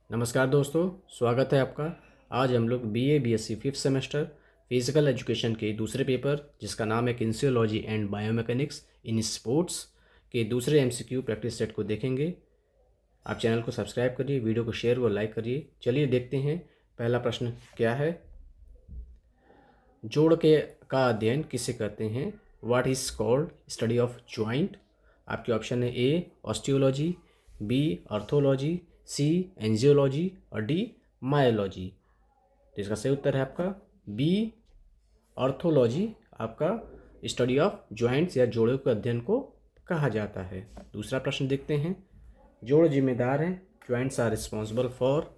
नमस्कार दोस्तों, स्वागत है आपका। आज हम लोग BA BSc fifth semester physical education के दूसरे पेपर जिसका नाम है किन्सियोलॉजी एंड बायोमैकेनिक्स इन स्पोर्ट्स के दूसरे एमसीक्यू प्रैक्टिस सेट को देखेंगे। आप चैनल को सब्सक्राइब करिए, वीडियो को शेयर व लाइक करिए। चलिए देखते हैं पहला प्रश्न क्या है। जोड़ के का अध्ययन किसे कहते हैं? What is called study of joint? आपके ऑप्शन है ए ऑस्टियोलॉजी, बी अर्थोलॉजी, सी एंजियोलॉजी और डी मायोलॉजी। तो इसका सही उत्तर है आपका बी ऑर्थोलॉजी। आपका स्टडी ऑफ ज्वाइंट्स या जोड़ों के अध्ययन को कहा जाता है। दूसरा प्रश्न देखते हैं। जोड़ जिम्मेदार हैं, joints are responsible for.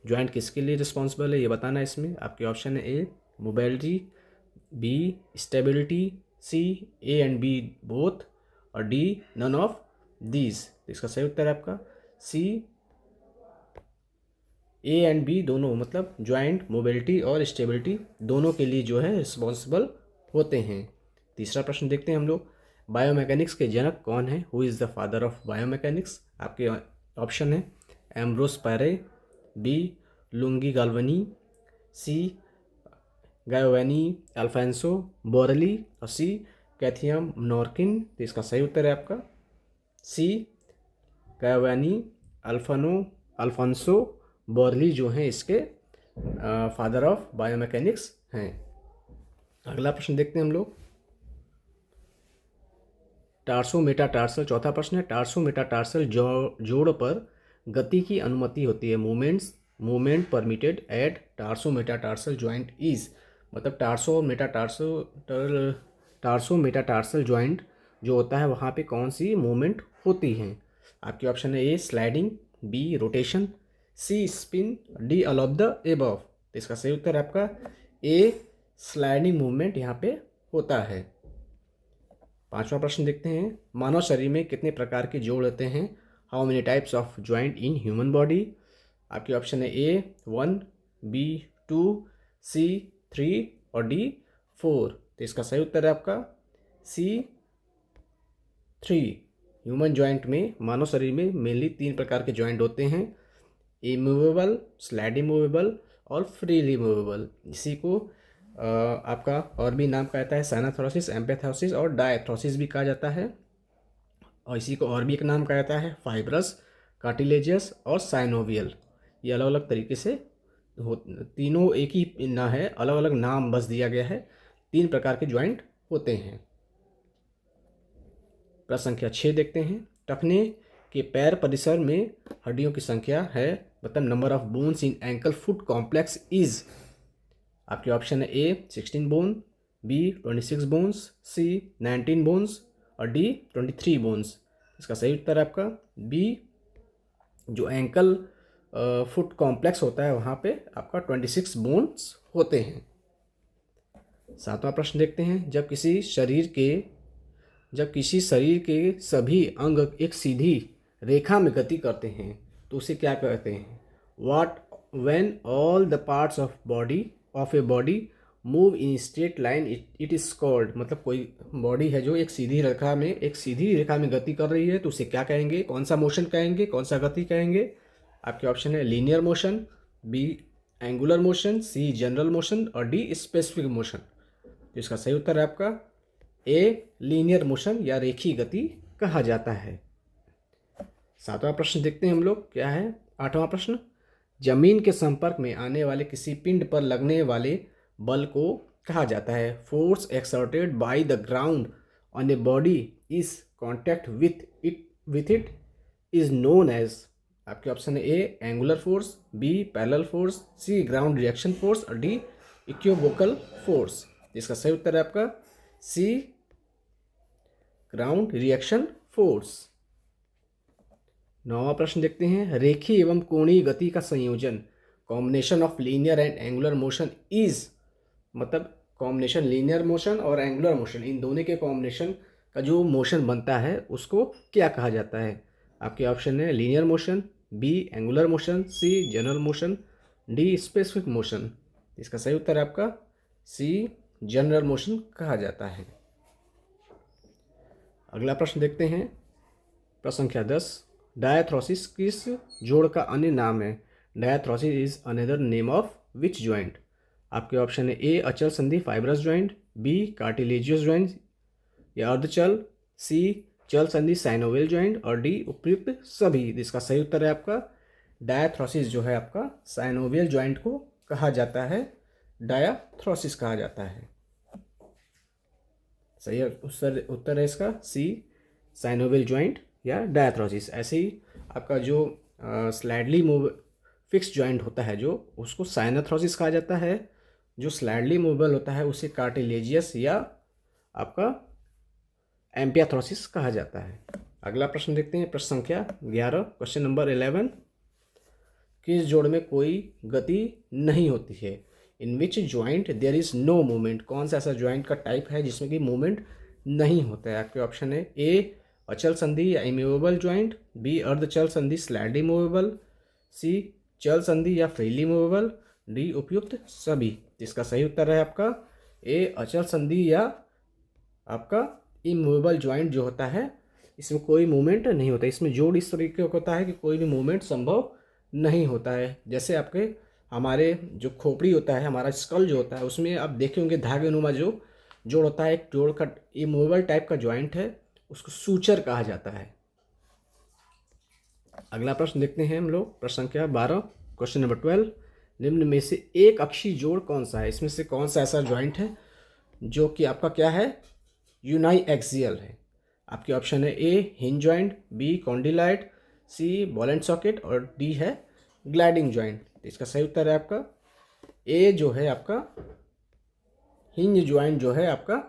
Joint किसके लिए रिस्पॉन्सिबल है ये बताना है इसमें। आपके ऑप्शन है A mobility, B stability, C A and B both और डी नन ऑफ दीज। इसका सही उत्तर है आपका सी ए एंड बी दोनों, मतलब ज्वाइंट मोबिलिटी और स्टेबिलिटी दोनों के लिए जो है रिस्पॉन्सिबल होते हैं। तीसरा प्रश्न देखते हैं हम लोग। बायोमैकेनिक्स के जनक कौन है? Who is the father of biomechanics? आपके ऑप्शन है एम्ब्रोस पैरे, बी लुंगी गाल्वनी, सी गायोवेनी अल्फांसो बोरली और सी कैथियम नॉर्किन। तो इसका सही उत्तर है आपका सी गायोवेनी अल्फांसो बोरली जो हैं इसके फादर ऑफ बायोमैकेनिक्स हैं। अगला प्रश्न देखते हैं हम लोग। टार्सो मेटाटार्सल, चौथा प्रश्न है। टार्सो मेटाटार्सल जोड़ पर गति की अनुमति होती है। Movement permitted at tarso metatarsal joint is. मतलब टार्सो मेटाटार्सल ज्वाइंट जो होता है वहाँ पे कौन सी मूवमेंट होती हैं? आपके ऑप्शन है A sliding, B rotation, C spin, D all of the above. तो इसका सही उत्तर आपका ए स्लाइडिंग मूवमेंट यहाँ पे होता है। पांचवा प्रश्न देखते हैं। मानव शरीर में कितने प्रकार के जोड़ होते हैं? How many types of joint in human body? आपके ऑप्शन है ए 1, बी 2, सी 3 और डी 4। तो इसका सही उत्तर है आपका सी 3। ह्यूमन जॉइंट में, मानव शरीर में मेनली 3 प्रकार के जॉइंट होते हैं, इमूवेबल, स्लाइडिंग मूवेबल और फ्रीली मूवेबल। इसी को आपका और भी नाम कहता है साइनाथोरोसिस, एम्पेथोसिस और डायथ्रोसिस भी कहा जाता है। और इसी को और भी एक नाम कहा जाता है फाइब्रस, कार्टिलेजियस और साइनोवियल। ये अलग अलग तरीके से तीनों एक ही ना है, अलग अलग नाम बस दिया गया है। 3 प्रकार के ज्वाइंट होते हैं। प्रश्न संख्या 6 देखते हैं। टखने के पैर परिसर में हड्डियों की संख्या है, मतलब number of bones in ankle foot complex is. आपके ऑप्शन है ए 16 बोन, बी 26 बोन्स, सी 19 बोन्स और डी 23 बोन्स। इसका सही उत्तर है आपका बी, जो एंकल फुट कॉम्प्लेक्स होता है वहाँ पे आपका 26 बोन्स होते हैं। सातवां प्रश्न देखते हैं। जब किसी शरीर के सभी अंग एक सीधी रेखा में गति करते हैं तो उसे क्या कहते हैं? What when all the parts of a body move in straight line it is called. मतलब कोई बॉडी है जो एक सीधी रेखा में गति कर रही है तो उसे क्या कहेंगे? कौन सा मोशन कहेंगे, कौन सा गति कहेंगे? आपके ऑप्शन है linear motion, B angular motion, C general motion और डी स्पेसिफिक मोशन। तो इसका सही उत्तर है आपका ए लीनियर मोशन या रेखीय गति कहा जाता है। सातवां प्रश्न देखते हैं हम लोग क्या है। आठवां प्रश्न। जमीन के संपर्क में आने वाले किसी पिंड पर लगने वाले बल को कहा जाता है? Force exerted by the ground on a body is contact with it is known as. आपके ऑप्शन है A angular force, B parallel force, C ground reaction force और डी इक्विवोकल फोर्स। इसका सही उत्तर है आपका सी ग्राउंड रिएक्शन फोर्स। नौवां प्रश्न देखते हैं। रेखीय एवं कोणीय गति का संयोजन, combination of linear and angular motion is. मतलब कॉम्बिनेशन लीनियर मोशन और एंगुलर मोशन, इन दोनों के कॉम्बिनेशन का जो मोशन बनता है उसको क्या कहा जाता है? आपके ऑप्शन है linear motion, B angular motion, C general motion, D specific motion. इसका सही उत्तर है आपका सी जनरल मोशन कहा जाता है। अगला प्रश्न देखते हैं। प्रश्न संख्या 10। डायथ्रोसिस किस जोड़ का अन्य नाम है? Diarthrosis is another name of which joint? आपके ऑप्शन है ए अचल संधि fibrous joint, B cartilaginous joint या अर्धचल, सी चल संधि साइनोवियल ज्वाइंट और डी उपयुक्त सभी। इसका सही उत्तर है आपका डायाथ्रोसिस जो है आपका साइनोवियल ज्वाइंट को कहा जाता है, डायाथ्रोसिस कहा जाता है। सही उत्तर है इसका सी साइनोवियल ज्वाइंट या डायाथ्रोसिस। ऐसे ही आपका जो स्लाइडली मूव फिक्स ज्वाइंट होता है जो उसको साइनाथ्रोसिस कहा जाता है, जो स्लाइडली मूवेबल होता है उसे कार्टिलेजियस या आपका एम्पियाथ्रोसिस कहा जाता है। अगला प्रश्न देखते हैं, प्रश्न संख्या 11, क्वेश्चन नंबर 11। किस जोड़ में कोई गति नहीं होती है? In which joint there is no movement? कौन सा ऐसा ज्वाइंट का टाइप है जिसमें कि मूवमेंट नहीं होता है? आपके ऑप्शन है ए अचल संधि या इमूवेबल ज्वाइंट, बी अर्धचल संधि स्लाइडली मूवेबल, सी चल संधि या फ्रीली मूवेबल, डी उपयुक्त सभी। इसका सही उत्तर है आपका ए अचल संधि या आपका इमूवेबल ज्वाइंट जो होता है इसमें कोई मूवमेंट नहीं होता। इसमें जोड़ इस तरीके का होता है कि कोई भी मूवमेंट संभव नहीं होता है। जैसे आपके हमारे जो खोपड़ी होता है, हमारा स्कल जो होता है, उसमें आप देखे होंगे धागेनुमा जो जोड़ होता है, एक जोड़ का इमूवेबल टाइप का ज्वाइंट है, उसको सूचर कहा जाता है। अगला प्रश्न देखते हैं हम लोग, प्रश्न संख्या 12, क्वेश्चन नंबर 12। निम्न में से एक अक्षीय जोड़ कौन सा है? इसमें से कौन सा ऐसा ज्वाइंट है जो कि आपका क्या है, यूनाई एक्सियल है? आपके ऑप्शन है A hinge joint, B condyloid, C ball and socket और डी है ग्लाइडिंग ज्वाइंट। इसका सही उत्तर है आपका ए जो है आपका हिंज ज्वाइंट जो है आपका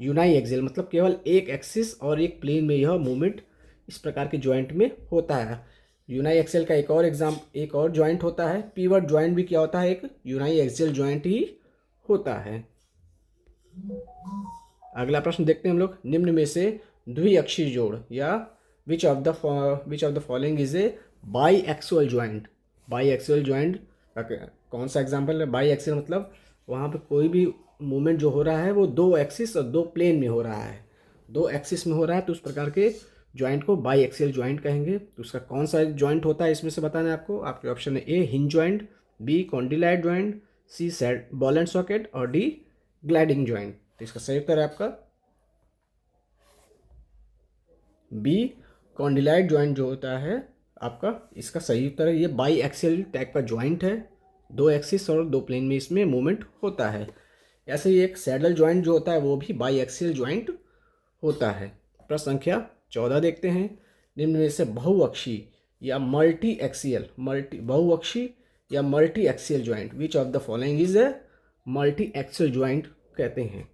यूनाई एक्सियल, मतलब केवल एक एक्सिस और एक प्लेन में यह मूवमेंट इस प्रकार के ज्वाइंट में होता है। यूनाई एक्सियल का एक और ज्वाइंट होता है पीवट ज्वाइंट, भी क्या होता है, एक यूनाई एक्सियल ज्वाइंट ही होता है। अगला प्रश्न देखते हैं हम लोग, निम्न में से द्विअक्षीय जोड़ या which of the following is a biaxial joint? Biaxial joint का कौन सा एग्जाम्पल है? बाई एक्सियल मतलब वहाँ पे कोई भी मूवमेंट जो हो रहा है वो दो एक्सिस और दो प्लेन में हो रहा है, दो एक्सिस में हो रहा है, तो उस प्रकार के ज्वाइंट को बाई एक्सियल ज्वाइंट कहेंगे। तो उसका कौन सा ज्वाइंट होता है इसमें से बताना है आपको। आपके ऑप्शन है A hinge joint, B condyloid joint, C set ball and socket और डी ग्लाइडिंग ज्वाइंट। तो इसका सही उत्तर है आपका बी कॉन्डिलाइट ज्वाइंट जो होता है आपका, इसका सही उत्तर है। ये बाई एक्सियल टाइप का ज्वाइंट है, दो एक्सिस और दो प्लेन में इसमें मूवमेंट होता है। ऐसे ही एक सैडल ज्वाइंट जो होता है वो भी बाई एक्सियल ज्वाइंट होता है। प्रश्न संख्या 14 देखते हैं, निम्न में से बहुअक्षीय या multi axial joint which of the following is a multi axial joint कहते हैं?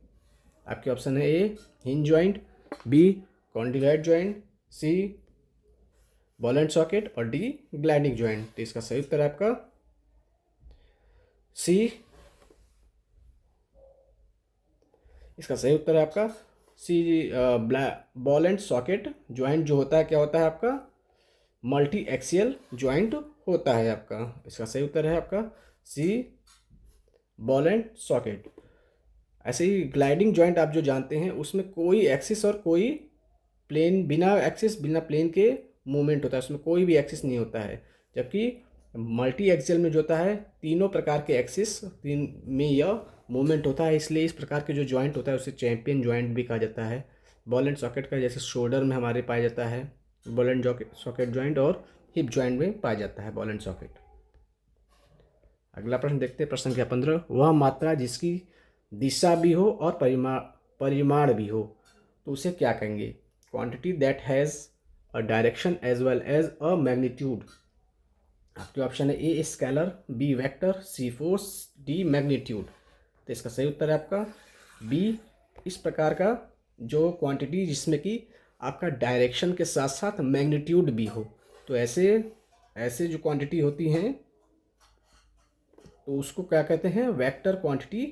आपके ऑप्शन है A hinge joint, B condyloid joint, C ball and socket और डी ग्लाइडिंग ज्वाइंट। तो इसका सही उत्तर है आपका सी, इसका सही उत्तर है आपका सी बॉल एंड सॉकेट ज्वाइंट जो होता है क्या होता है आपका मल्टी एक्सियल ज्वाइंट होता है आपका। इसका सही उत्तर है आपका सी बॉल एंड सॉकेट। ऐसे ही ग्लाइडिंग ज्वाइंट आप जो जानते हैं उसमें कोई एक्सिस और कोई प्लेन, बिना एक्सिस बिना प्लेन के मूवमेंट होता है, उसमें कोई भी एक्सिस नहीं होता है। जबकि मल्टी एक्सियल में जो होता है तीनों प्रकार के एक्सिस तीन में यह मूवमेंट होता है, इसलिए इस प्रकार के जो ज्वाइंट होता है उसे चैंपियन ज्वाइंट भी कहा जाता है। बॉल एंड सॉकेट का जैसे शोल्डर में हमारे पाया जाता है बॉल एंड सॉकेट ज्वाइंट, और हिप ज्वाइंट में पाया जाता है बॉल एंड सॉकेट। अगला प्रश्न देखते हैं, प्रश्न संख्या 15। वह मात्रा जिसकी दिशा भी हो और परिमाण भी हो तो उसे क्या कहेंगे? Quantity that has a direction as well as a magnitude. आपके ऑप्शन है A scalar, B vector, C force, D magnitude. तो इसका सही उत्तर है आपका बी, इस प्रकार का जो क्वांटिटी जिसमें कि आपका डायरेक्शन के साथ साथ मैग्नीट्यूड भी हो। तो ऐसे जो क्वांटिटी होती हैं तो उसको क्या कहते हैं, वेक्टर क्वांटिटी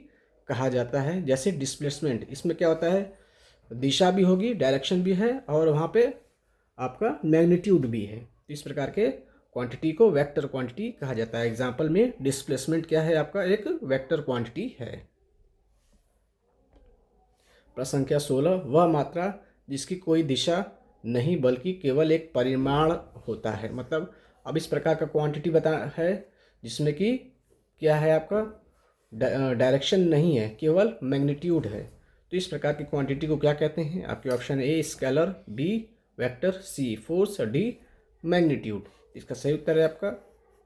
कहा जाता है। जैसे डिस्प्लेसमेंट, इसमें क्या होता है दिशा भी होगी, डायरेक्शन भी है और वहाँ पे आपका मैग्नीट्यूड भी है। तो इस प्रकार के क्वांटिटी को वेक्टर क्वांटिटी कहा जाता है। एग्जाम्पल में डिस्प्लेसमेंट क्या है आपका एक वेक्टर क्वांटिटी है। प्रश्न संख्या 16। वह मात्रा जिसकी कोई दिशा नहीं बल्कि केवल एक परिमाण होता है। मतलब अब इस प्रकार का क्वांटिटी बता है जिसमें कि क्या है आपका डायरेक्शन नहीं है, केवल मैग्नीट्यूड है। तो इस प्रकार की क्वांटिटी को क्या कहते हैं? आपके option A scalar, B vector, C force, D magnitude. इसका सही उत्तर है आपका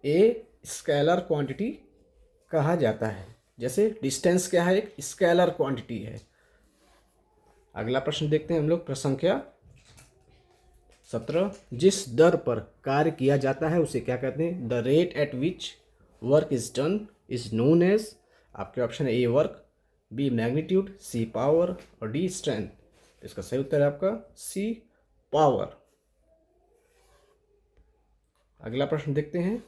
ए स्केलर क्वांटिटी कहा जाता है। जैसे डिस्टेंस क्या है, एक स्केलर क्वांटिटी है। अगला प्रश्न देखते हैं हम लोग, प्रश्न संख्या 17। जिस दर पर कार्य किया जाता है उसे क्या कहते हैं? The rate at which work is done is known as. आपके ऑप्शन है A work, B magnitude, C power और डी स्ट्रेंथ। इसका सही उत्तर है आपका सी पावर। अगला प्रश्न देखते हैं,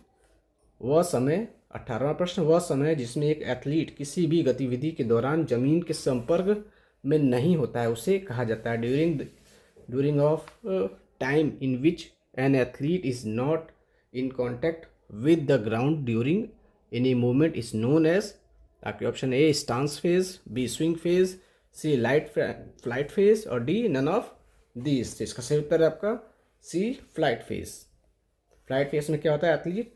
वह समय 18वां प्रश्न, वह समय जिसमें एक एथलीट किसी भी गतिविधि के दौरान जमीन के संपर्क में नहीं होता है उसे कहा जाता है during of time in which an athlete is not in contact with the ground during any movement is known as. आपके option A stance phase, B swing phase, C flight phase और डी नन ऑफ दिस। इसका सही उत्तर है आपका C flight phase. Flight phase में क्या होता है? एथलीट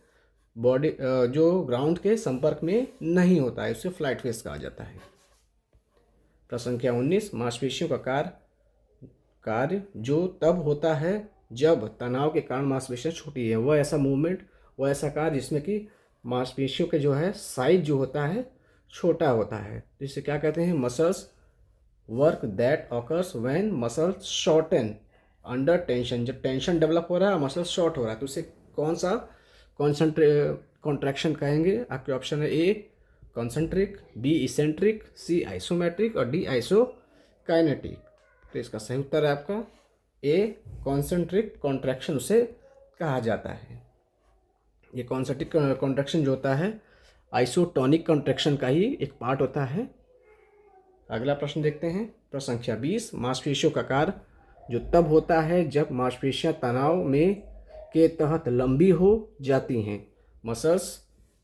बॉडी जो ग्राउंड के संपर्क में नहीं होता है उसे फ्लाइट फेज कहा जाता है। प्रश्न संख्या 19, मांसपेशियों का कार्य जो तब होता है जब तनाव के कारण मांसपेशियां छोटी है। वह ऐसा मूवमेंट, वह ऐसा कार्य जिसमें कि मांसपेशियों के जो है साइज जो होता है छोटा होता है, तो इसे क्या कहते हैं? Muscles work that occurs when muscles shorten under tension. जब टेंशन डेवलप हो रहा है, मसल शॉर्ट हो रहा है, तो उसे कौन सा कॉन्ट्रैक्शन कहेंगे? आपके ऑप्शन है ए कॉन्सेंट्रिक, बी इसेंट्रिक, सी आइसोमेट्रिक और डी आइसोकाइनेटिक। तो इसका सही उत्तर है आपका ए कॉन्सेंट्रिक कॉन्ट्रैक्शन उसे कहा जाता है। ये कॉन्सेंट्रिक कॉन्ट्रैक्शन जो होता है आइसोटोनिक कॉन्ट्रैक्शन का ही एक पार्ट होता है। अगला प्रश्न देखते हैं, प्रश्न संख्या 20, मांसपेशियों का कार्य जो तब होता है जब मांसपेशियां तनाव में के तहत लंबी हो जाती हैं। Muscles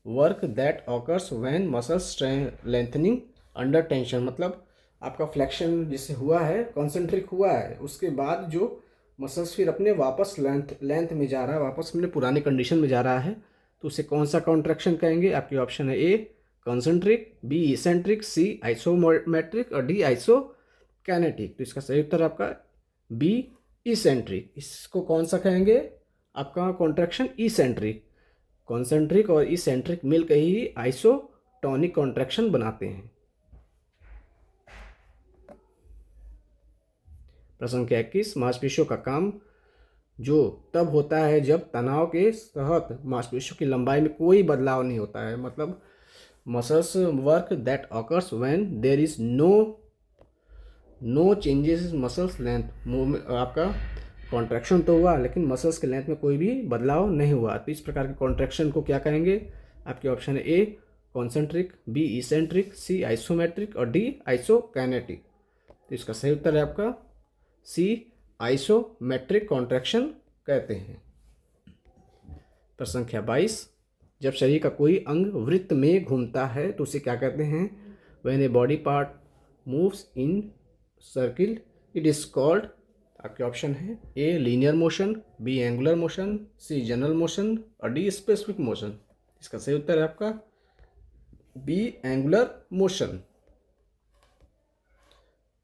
work that occurs when muscles lengthening under tension. मतलब आपका फ्लेक्शन जिससे हुआ है, कॉन्सेंट्रिक हुआ है, उसके बाद जो मसल्स फिर अपने वापस लेंथ में जा रहा है, वापस अपने पुराने कंडीशन में जा रहा है, तो उसे कौन सा कॉन्ट्रैक्शन कहेंगे? आपके ऑप्शन है ए कॉन्सेंट्रिक, बी इसेंट्रिक, सी आइसोमेट्रिक और डी आइसोकाइनेटिक। तो इसका सही उत्तर आपका बी इसेंट्रिक। इसको कौन सा कहेंगे? आपका कॉन्ट्रैक्शन इसेंट्रिक। कॉन्सेंट्रिक और इसेंट्रिक मिलकर ही आइसोटोनिक कॉन्ट्रैक्शन बनाते हैं। प्रश्न संख्या 21, मांसपेशियों का काम जो तब होता है जब तनाव के तहत मांसपेशियों की लंबाई में कोई बदलाव नहीं होता है। मतलब muscles work that occurs when there is no changes in muscles length. आपका कॉन्ट्रैक्शन तो हुआ लेकिन मसल्स के लेंथ में कोई भी बदलाव नहीं हुआ, तो इस प्रकार के कॉन्ट्रैक्शन को क्या कहेंगे? आपके ऑप्शन है ए कॉन्सेंट्रिक, बी इसेंट्रिक, सी आइसोमेट्रिक और डी आइसोकाइनेटिक। तो इसका सही उत्तर है आपका सी आइसोमेट्रिक कॉन्ट्रैक्शन कहते हैं। प्रश्न संख्या 22, जब शरीर का कोई अंग वृत्त में घूमता है तो उसे क्या कहते हैं? When a body part moves in circle it is called. आपके ऑप्शन है A linear motion, B angular motion, C general motion और डी स्पेसिफिक मोशन। इसका सही उत्तर है आपका बी एंगुलर मोशन।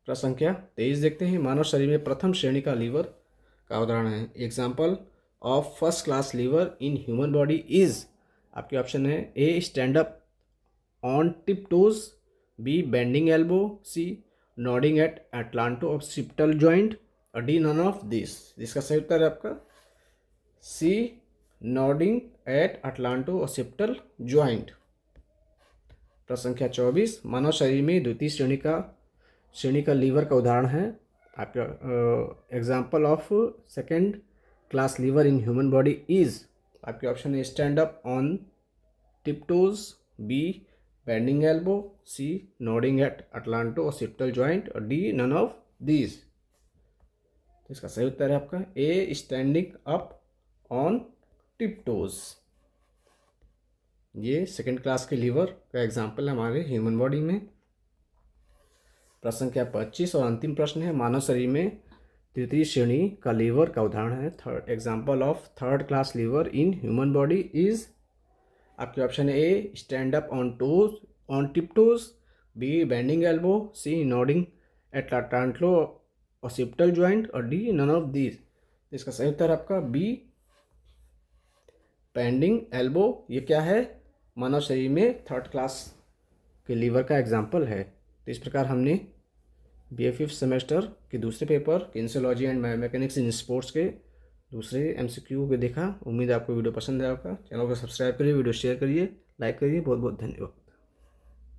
प्रश्न संख्या 23 देखते हैं, मानव शरीर में प्रथम श्रेणी का लीवर का उदाहरण है। Example of first class lever in human body is. आपके ऑप्शन है A stand up on tip toes, B bending elbow, C nodding at atlanto occipital joint और डी नन ऑफ दिस। इसका सही उत्तर है आपका C nodding at atlanto occipital joint. प्रश्न संख्या 24, मानव शरीर में द्वितीय श्रेणी का लीवर का उदाहरण है। आपका example of second class lever in human body is. आपके ऑप्शन है stand up on tiptoes, B bending elbow, C nodding at atlanto occipital joint और डी नन ऑफ दीज। तो इसका सही उत्तर है आपका A standing up on tiptoes. ये सेकेंड क्लास के लीवर का एग्जाम्पल है हमारे ह्यूमन बॉडी में। प्रश्न संख्या 25 और अंतिम प्रश्न है, मानव शरीर में तृतीय श्रेणी का लीवर का उदाहरण है। Example of third class lever in human body is. आपके ऑप्शन है A stand up on toes on tip toes, B bending elbow, C nodding at लाटांटलो ऑसिपिटल ज्वाइंट और डी नन ऑफ दीज। इसका सही उत्तर आपका बी बेंडिंग एल्बो। ये क्या है, मानव शरीर में थर्ड क्लास के लीवर का एग्जाम्पल है। तो इस प्रकार हमने BA 5th सेमेस्टर के दूसरे paper kinesiology and mechanics in sports के दूसरे MCQ को देखा। उम्मीद है आपको वीडियो पसंद आया होगा। चैनल को सब्सक्राइब करिए, वीडियो शेयर करिए, लाइक करिए। बहुत बहुत धन्यवाद।